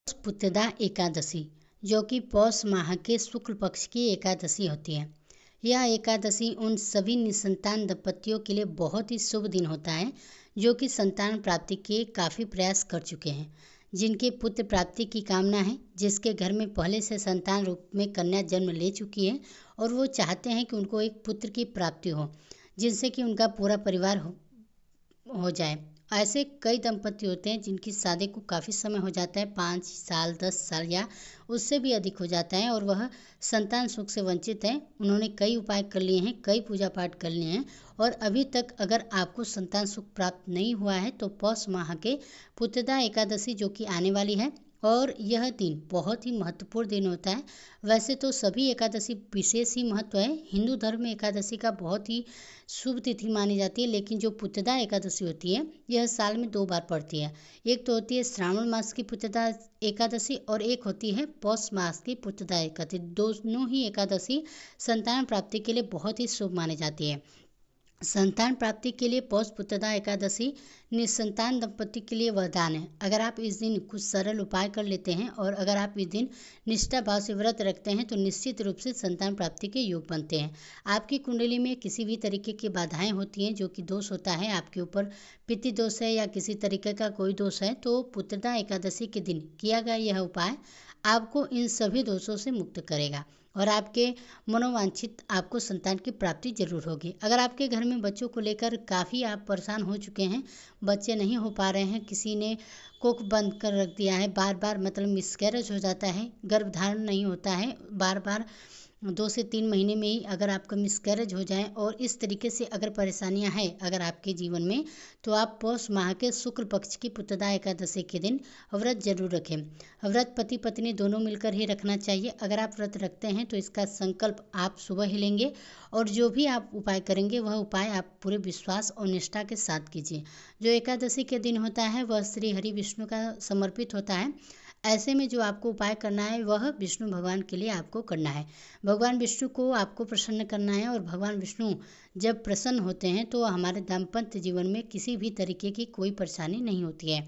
पुत्रदा एकादशी, जो कि पौष माह के शुक्ल पक्ष की एकादशी होती है। यह एकादशी उन सभी निसंतान दंपतियों के लिए बहुत ही शुभ दिन होता है जो कि संतान प्राप्ति के काफ़ी प्रयास कर चुके हैं, जिनके पुत्र प्राप्ति की कामना है, जिसके घर में पहले से संतान रूप में कन्या जन्म ले चुकी है और वो चाहते हैं कि उनको एक पुत्र की प्राप्ति हो, जिनसे कि उनका पूरा परिवार हो जाए। ऐसे कई दंपति होते हैं जिनकी शादी को काफ़ी समय हो जाता है, 5 साल 10 साल या उससे भी अधिक हो जाता है, और वह संतान सुख से वंचित है। उन्होंने कई उपाय कर लिए हैं, कई पूजा पाठ कर लिए हैं, और अभी तक अगर आपको संतान सुख प्राप्त नहीं हुआ है तो पौष माह के पुत्रदा एकादशी जो कि आने वाली है, और यह दिन बहुत ही महत्वपूर्ण दिन होता है। वैसे तो सभी एकादशी विशेष ही महत्व है, हिंदू धर्म में एकादशी का बहुत ही शुभ तिथि मानी जाती है, लेकिन जो पुत्रदा एकादशी होती है यह साल में 2 बार पड़ती है। एक तो होती है श्रावण मास की पुत्रदा एकादशी और एक होती है पौष मास की पुत्रदा एकादशी। दोनों ही एकादशी संतान प्राप्ति के लिए बहुत ही शुभ मानी जाती है। संतान प्राप्ति के लिए पौष पुत्रदा एकादशी निसंतान दंपति के लिए वरदान है। अगर आप इस दिन कुछ सरल उपाय कर लेते हैं और अगर आप इस दिन निष्ठा भाव से व्रत रखते हैं तो निश्चित रूप से संतान प्राप्ति के योग बनते हैं। आपकी कुंडली में किसी भी तरीके की बाधाएं होती हैं, जो कि दोष होता है, आपके ऊपर पितृ दोष है या किसी तरीके का कोई दोष है, तो पुत्रदा एकादशी के दिन किया गया यह उपाय आपको इन सभी दोषों से मुक्त करेगा और आपके मनोवांछित आपको संतान की प्राप्ति जरूर होगी। अगर आपके घर में बच्चों को लेकर काफ़ी आप परेशान हो चुके हैं, बच्चे नहीं हो पा रहे हैं, किसी ने कोख बंद कर रख दिया है, बार बार मतलब मिसकैरेज हो जाता है, गर्भधारण नहीं होता है, बार बार 2 से 3 महीने में ही अगर आपका मिसकैरेज हो जाए और इस तरीके से अगर परेशानियां हैं अगर आपके जीवन में, तो आप पौष माह के शुक्ल पक्ष की पुत्रदा एकादशी के दिन व्रत जरूर रखें। व्रत पति पत्नी दोनों मिलकर ही रखना चाहिए। अगर आप व्रत रखते हैं तो इसका संकल्प आप सुबह ही लेंगे और जो भी आप उपाय करेंगे वह उपाय आप पूरे विश्वास और निष्ठा के साथ कीजिए। जो एकादशी के दिन होता है वह श्री हरि विष्णु का समर्पित होता है। ऐसे में जो आपको उपाय करना है वह विष्णु भगवान के लिए आपको करना है। भगवान विष्णु को आपको प्रसन्न करना है, और भगवान विष्णु जब प्रसन्न होते हैं तो हमारे दाम्पत्य जीवन में किसी भी तरीके की कोई परेशानी नहीं होती है।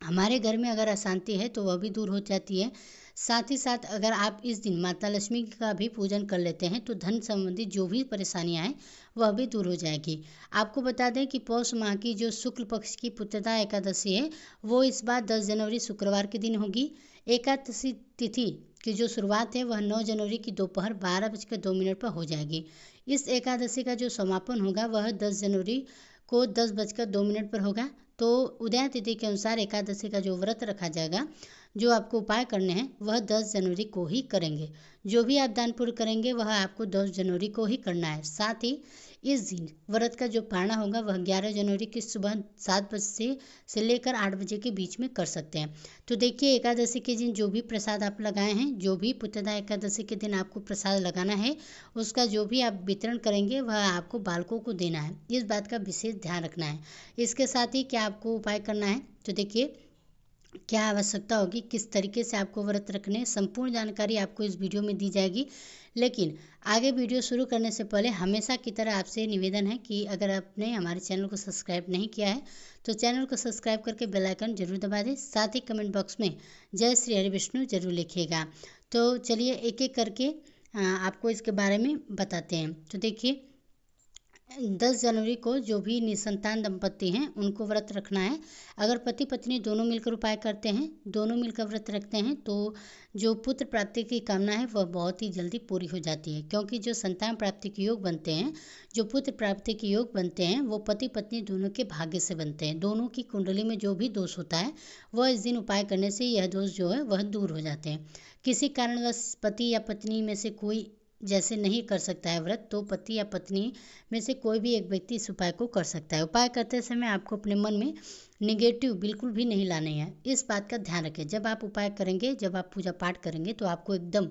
हमारे घर में अगर अशांति है तो वह भी दूर हो जाती है। साथ ही साथ अगर आप इस दिन माता लक्ष्मी का भी पूजन कर लेते हैं तो धन संबंधी जो भी परेशानियां हैं वह भी दूर हो जाएगी। आपको बता दें कि पौष माह की जो शुक्ल पक्ष की पुत्रदा एकादशी है वो इस बार 10 जनवरी शुक्रवार के दिन होगी। एकादशी तिथि की जो शुरुआत है वह 9 जनवरी की दोपहर 12:02 पर हो जाएगी। इस एकादशी का जो समापन होगा वह 10 जनवरी को 10:02 पर होगा। तो उदय तिथि के अनुसार एकादशी का जो व्रत रखा जाएगा, जो आपको उपाय करने हैं वह 10 जनवरी को ही करेंगे। जो भी आप दान पुण्य करेंगे वह आपको 10 जनवरी को ही करना है। साथ ही इस दिन व्रत का जो पारणा होगा वह 11 जनवरी की सुबह 7 बजे से लेकर 8 बजे के बीच में कर सकते हैं। तो देखिए, एकादशी के दिन जो भी प्रसाद आप लगाए हैं, जो भी पुत्रदा एकादशी के दिन आपको प्रसाद लगाना है, उसका जो भी आप वितरण करेंगे वह आपको बालकों को देना है। इस बात का विशेष ध्यान रखना है। इसके साथ ही क्या आपको उपाय करना है, तो देखिए क्या आवश्यकता होगी, किस तरीके से आपको व्रत रखने, संपूर्ण जानकारी आपको इस वीडियो में दी जाएगी। लेकिन आगे वीडियो शुरू करने से पहले हमेशा की तरह आपसे निवेदन है कि अगर आपने हमारे चैनल को सब्सक्राइब नहीं किया है तो चैनल को सब्सक्राइब करके बेल आइकन जरूर दबा दें। साथ ही कमेंट बॉक्स में जय श्री हरि विष्णु जरूर लिखिएगा। तो चलिए एक एक करके आपको इसके बारे में बताते हैं। तो देखिए, 10 जनवरी को जो भी निसंतान दंपति हैं उनको व्रत रखना है। अगर पति पत्नी दोनों मिलकर उपाय करते हैं, दोनों मिलकर व्रत रखते हैं, तो जो पुत्र प्राप्ति की कामना है वह बहुत ही जल्दी पूरी हो जाती है। क्योंकि जो संतान प्राप्ति के योग बनते हैं, जो पुत्र प्राप्ति के योग बनते हैं, वो पति पत्नी दोनों के भाग्य से बनते हैं। दोनों की कुंडली में जो भी दोष होता है वह इस दिन उपाय करने से यह दोष जो है वह दूर हो जाते हैं। किसी कारणवश पति या पत्नी में से कोई जैसे नहीं कर सकता है व्रत, तो पति या पत्नी में से कोई भी एक व्यक्ति इस उपाय को कर सकता है। उपाय करते समय आपको अपने मन में निगेटिव बिल्कुल भी नहीं लाने हैं। इस बात का ध्यान रखें। जब आप उपाय करेंगे, जब आप पूजा पाठ करेंगे, तो आपको एकदम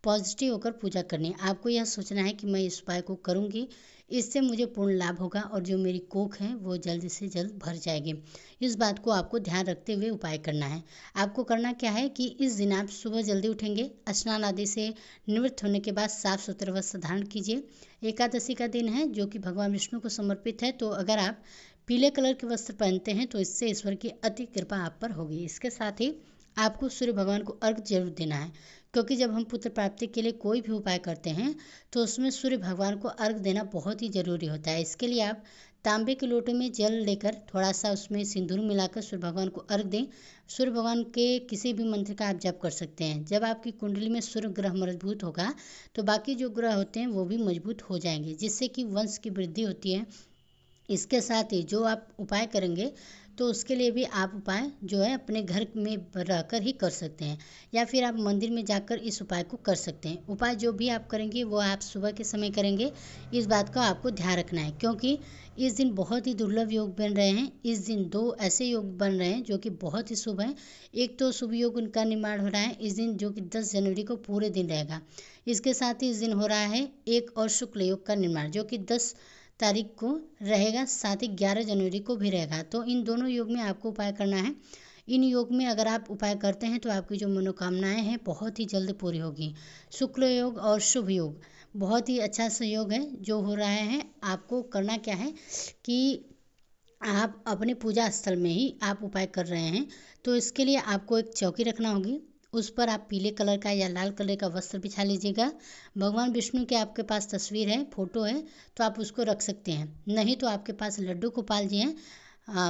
पॉजिटिव होकर पूजा करनी है। आपको यह सोचना है कि मैं इस उपाय को करूंगी, इससे मुझे पूर्ण लाभ होगा और जो मेरी कोख है वो जल्द से जल्द भर जाएगी। इस बात को आपको ध्यान रखते हुए उपाय करना है। आपको करना क्या है कि इस दिन आप सुबह जल्दी उठेंगे, स्नान आदि से निवृत्त होने के बाद साफ सुथरे वस्त्र धारण कीजिए। एकादशी का दिन है जो कि भगवान विष्णु को समर्पित है, तो अगर आप पीले कलर के वस्त्र पहनते हैं तो इससे ईश्वर की अति कृपा आप पर होगी। इसके साथ ही आपको सूर्य भगवान को अर्घ जरूर देना है, क्योंकि जब हम पुत्र प्राप्ति के लिए कोई भी उपाय करते हैं तो उसमें सूर्य भगवान को अर्घ देना बहुत ही जरूरी होता है। इसके लिए आप तांबे के लोटे में जल लेकर थोड़ा सा उसमें सिंदूर मिलाकर सूर्य भगवान को अर्घ दें। सूर्य भगवान के किसी भी मंत्र का आप जप कर सकते हैं। जब आपकी कुंडली में सूर्य ग्रह मजबूत होगा तो बाकी जो ग्रह होते हैं वो भी मजबूत हो जाएंगे, जिससे कि वंश की वृद्धि होती है। इसके साथ ही जो आप उपाय करेंगे तो उसके लिए भी आप उपाय जो है अपने घर में रहकर ही कर सकते हैं, या फिर आप मंदिर में जाकर इस उपाय को कर सकते हैं। उपाय जो भी आप करेंगे वो आप सुबह के समय करेंगे, इस बात का आपको ध्यान रखना है, क्योंकि इस दिन बहुत ही दुर्लभ योग बन रहे हैं। इस दिन 2 ऐसे योग बन रहे हैं जो कि बहुत ही शुभ हैं। एक तो शुभ योग उनका निर्माण हो रहा है इस दिन, जो कि 10 जनवरी को पूरे दिन रहेगा। इसके साथ ही इस दिन हो रहा है एक और शुक्ल योग का निर्माण, जो कि 10 तारीख को रहेगा, साथ ही 11 जनवरी को भी रहेगा। तो इन दोनों योग में आपको उपाय करना है। इन योग में अगर आप उपाय करते हैं तो आपकी जो मनोकामनाएं हैं बहुत ही जल्द पूरी होगी। शुक्ल योग और शुभ योग बहुत ही अच्छा संयोग है जो हो रहा है। आपको करना क्या है कि आप अपने पूजा स्थल में ही आप उपाय कर रहे हैं, तो इसके लिए आपको एक चौकी रखना होगी। उस पर आप पीले कलर का या लाल कलर का वस्त्र बिछा लीजिएगा। भगवान विष्णु के आपके पास तस्वीर है, फोटो है, तो आप उसको रख सकते हैं। नहीं तो आपके पास लड्डू गोपाल जी हैं,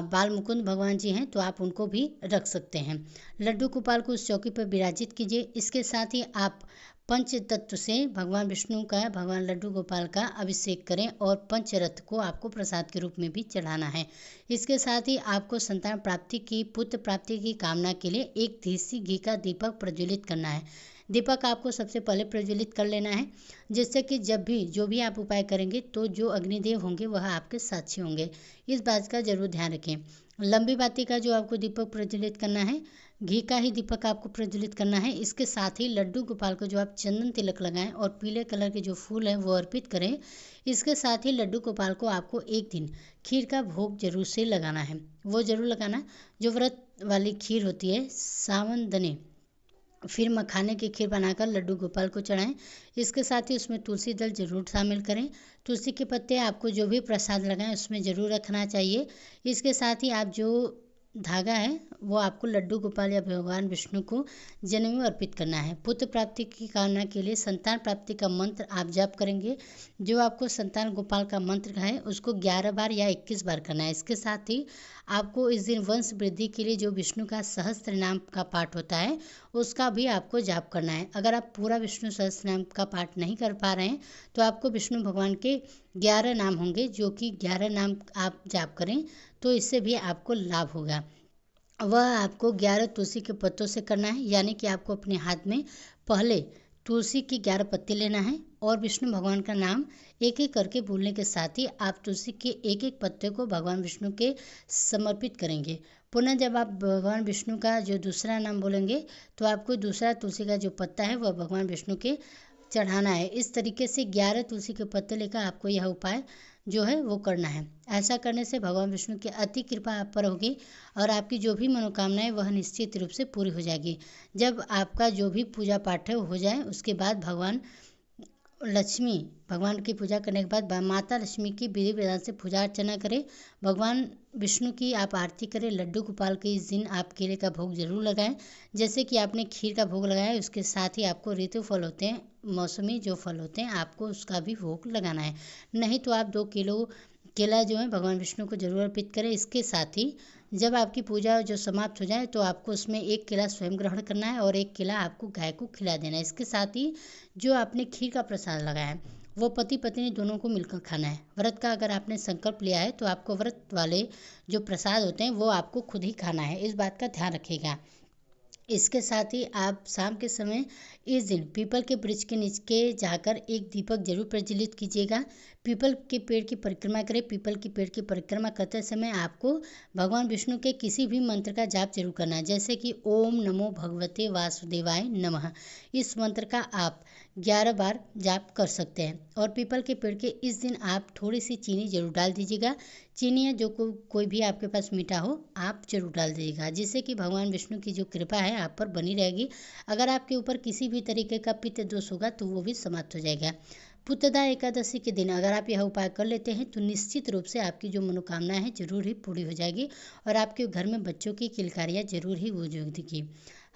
बाल मुकुंद भगवान जी हैं, तो आप उनको भी रख सकते हैं। लड्डू गोपाल को उस चौकी पर विराजित कीजिए। इसके साथ ही आप पंच तत्व से भगवान विष्णु का, भगवान लड्डू गोपाल का अभिषेक करें और पंचरथ को आपको प्रसाद के रूप में भी चढ़ाना है। इसके साथ ही आपको संतान प्राप्ति की, पुत्र प्राप्ति की कामना के लिए एक देसी घी का दीपक प्रज्वलित करना है। दीपक आपको सबसे पहले प्रज्वलित कर लेना है, जिससे कि जब भी जो भी आप उपाय करेंगे तो जो अग्निदेव होंगे वह आपके साक्षी होंगे। इस बात का जरूर ध्यान रखें। लंबी बाती का जो आपको दीपक प्रज्वलित करना है, घी का ही दीपक आपको प्रज्वलित करना है। इसके साथ ही लड्डू गोपाल को जो आप चंदन तिलक लगाएं और पीले कलर के जो फूल हैं वो अर्पित करें। इसके साथ ही लड्डू गोपाल को आपको एक दिन खीर का भोग जरूर से लगाना है। वो जरूर लगाना जो व्रत वाली खीर होती है, सावन दने, फिर मखाने की खीर बनाकर लड्डू गोपाल को चढ़ाएं। इसके साथ ही उसमें तुलसी दल जरूर शामिल करें। तुलसी के पत्ते आपको जो भी प्रसाद लगाएं उसमें जरूर रखना चाहिए। इसके साथ ही आप जो धागा है वो आपको लड्डू गोपाल या भगवान विष्णु को जन्म में अर्पित करना है। पुत्र प्राप्ति की कामना के लिए संतान प्राप्ति का मंत्र आप जप करेंगे। जो आपको संतान गोपाल का मंत्र है उसको 11 बार या 21 बार करना है। इसके साथ ही आपको इस दिन वंश वृद्धि के लिए जो विष्णु का सहस्त्र नाम का पाठ होता है उसका भी आपको जाप करना है। अगर आप पूरा विष्णु सहस्त्र नाम का पाठ नहीं कर पा रहे हैं तो आपको विष्णु भगवान के 11 नाम होंगे, जो कि 11 नाम आप जाप करें तो इससे भी आपको लाभ होगा। वह आपको 11 तुलसी के पत्तों से करना है, यानी कि आपको अपने हाथ में पहले तुलसी की 11 पत्ते लेना है और विष्णु भगवान का नाम एक एक करके बोलने के साथ ही आप तुलसी के एक एक पत्ते को भगवान विष्णु के समर्पित करेंगे। पुनः जब आप भगवान विष्णु का जो दूसरा नाम बोलेंगे तो आपको दूसरा तुलसी का जो पत्ता है वह भगवान विष्णु के चढ़ाना है। इस तरीके से 11 तुलसी के पत्ते लेकर आपको यह उपाय जो है वो करना है। ऐसा करने से भगवान विष्णु की अति कृपा आप पर होगी और आपकी जो भी मनोकामनाएं वह निश्चित रूप से पूरी हो जाएगी। जब आपका जो भी पूजा पाठ है हो जाए उसके बाद भगवान की पूजा करने के बाद माता लक्ष्मी की विधि विधान से पूजा अर्चना करें। भगवान विष्णु की आप आरती करें। लड्डू गोपाल के इस दिन आप केले का भोग जरूर लगाएं। जैसे कि आपने खीर का भोग लगाया उसके साथ ही आपको ऋतु फल होते हैं, मौसमी जो फल होते हैं, आपको उसका भी भोग लगाना है। नहीं तो आप 2 किलो केला जो है भगवान विष्णु को जरूर अर्पित करें। इसके साथ ही जब आपकी पूजा जो समाप्त हो जाए तो आपको उसमें 1 केला स्वयं ग्रहण करना है और 1 केला आपको गाय को खिला देना है। इसके साथ ही जो आपने खीर का प्रसाद लगाया है वो पति पत्नी दोनों को मिलकर खाना है। व्रत का अगर आपने संकल्प लिया है तो आपको व्रत वाले जो प्रसाद होते हैं वो आपको खुद ही खाना है। इस बात का ध्यान रखिएगा। इसके साथ ही आप शाम के समय इस दिन पीपल के वृक्ष के नीचे जाकर एक दीपक जरूर प्रज्वलित कीजिएगा। पीपल के पेड़ की परिक्रमा करें। पीपल के पेड़ की परिक्रमा करते समय आपको भगवान विष्णु के किसी भी मंत्र का जाप जरूर करना है, जैसे कि ओम नमो भगवते वासुदेवाय नमः। इस मंत्र का आप 11 बार जाप कर सकते हैं। और पीपल के पेड़ के इस दिन आप थोड़ी सी चीनी जरूर डाल दीजिएगा। चीनी या जो कोई भी आपके पास मीठा हो आप जरूर डाल दीजिएगा, जिससे कि भगवान विष्णु की जो कृपा है आप पर बनी रहेगी। अगर आपके ऊपर किसी भी तरीके का पित्त दोष होगा तो वो भी समाप्त हो जाएगा। पुत्रदा एकादशी के दिन अगर आप यह उपाय कर लेते हैं तो निश्चित रूप से आपकी जो मनोकामना है जरूर ही पूरी हो जाएगी और आपके घर में बच्चों की किलकारियाँ जरूर ही हो जाएगी।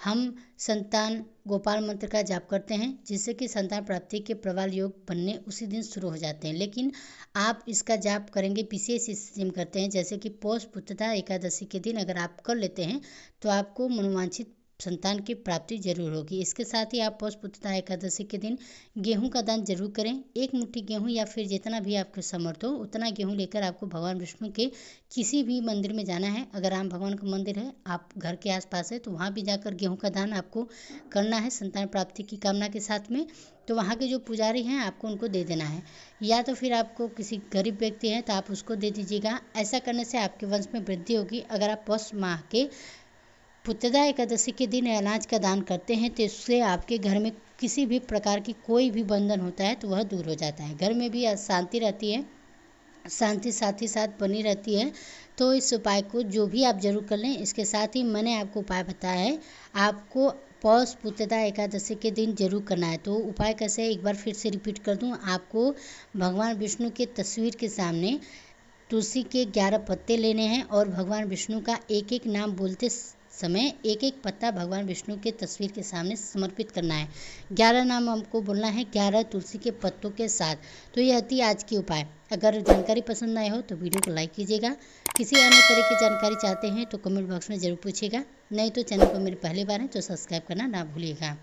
हम संतान गोपाल मंत्र का जाप करते हैं, जिससे कि संतान प्राप्ति के प्रबल योग बनने उसी दिन शुरू हो जाते हैं। लेकिन आप इसका जाप करेंगे विशेष स्थिति में करते हैं, जैसे कि पौष पुत्रदा एकादशी के दिन अगर आप कर लेते हैं तो आपको मनोवांछित संतान की प्राप्ति जरूर होगी। इसके साथ ही आप पौष पुत्रदा एकादशी के दिन गेहूं का दान जरूर करें। 1 मुट्ठी गेहूं या फिर जितना भी आपके समर्थ हो उतना गेहूं लेकर आपको भगवान विष्णु के किसी भी मंदिर में जाना है। अगर राम भगवान का मंदिर है, आप घर के आसपास है, तो वहाँ भी जाकर गेहूं का दान आपको करना है संतान प्राप्ति की कामना के साथ में। तो वहाँ के जो पुजारी हैं आपको उनको दे देना है, या तो फिर आपको किसी गरीब व्यक्ति है तो आप उसको दे दीजिएगा। ऐसा करने से आपके वंश में वृद्धि होगी। अगर आप पौष माह के पुत्रदा एकादशी के दिन अनाज का दान करते हैं तो इससे आपके घर में किसी भी प्रकार की कोई भी बंधन होता है तो वह दूर हो जाता है। घर में भी शांति रहती है, शांति साथ ही साथ बनी रहती है। तो इस उपाय को जो भी आप जरूर कर लें। इसके साथ ही मैंने आपको उपाय बताया है, आपको पौष पुत्रदा एकादशी के दिन जरूर करना है। तो उपाय कैसे है एक बार फिर से रिपीट कर दूं। आपको भगवान विष्णु के तस्वीर के सामने तुलसी के 11 पत्ते लेने हैं और भगवान विष्णु का एक एक नाम बोलते समय एक एक पत्ता भगवान विष्णु के तस्वीर के सामने समर्पित करना है। 11 नाम हमको बोलना है 11 तुलसी के पत्तों के साथ। तो यह थी आज की उपाय। अगर जानकारी पसंद आए हो तो वीडियो को लाइक कीजिएगा। किसी अन्य तरह की जानकारी चाहते हैं तो कमेंट बॉक्स में ज़रूर पूछिएगा। नहीं तो चैनल पर मेरी पहली बार है तो सब्सक्राइब करना ना भूलिएगा।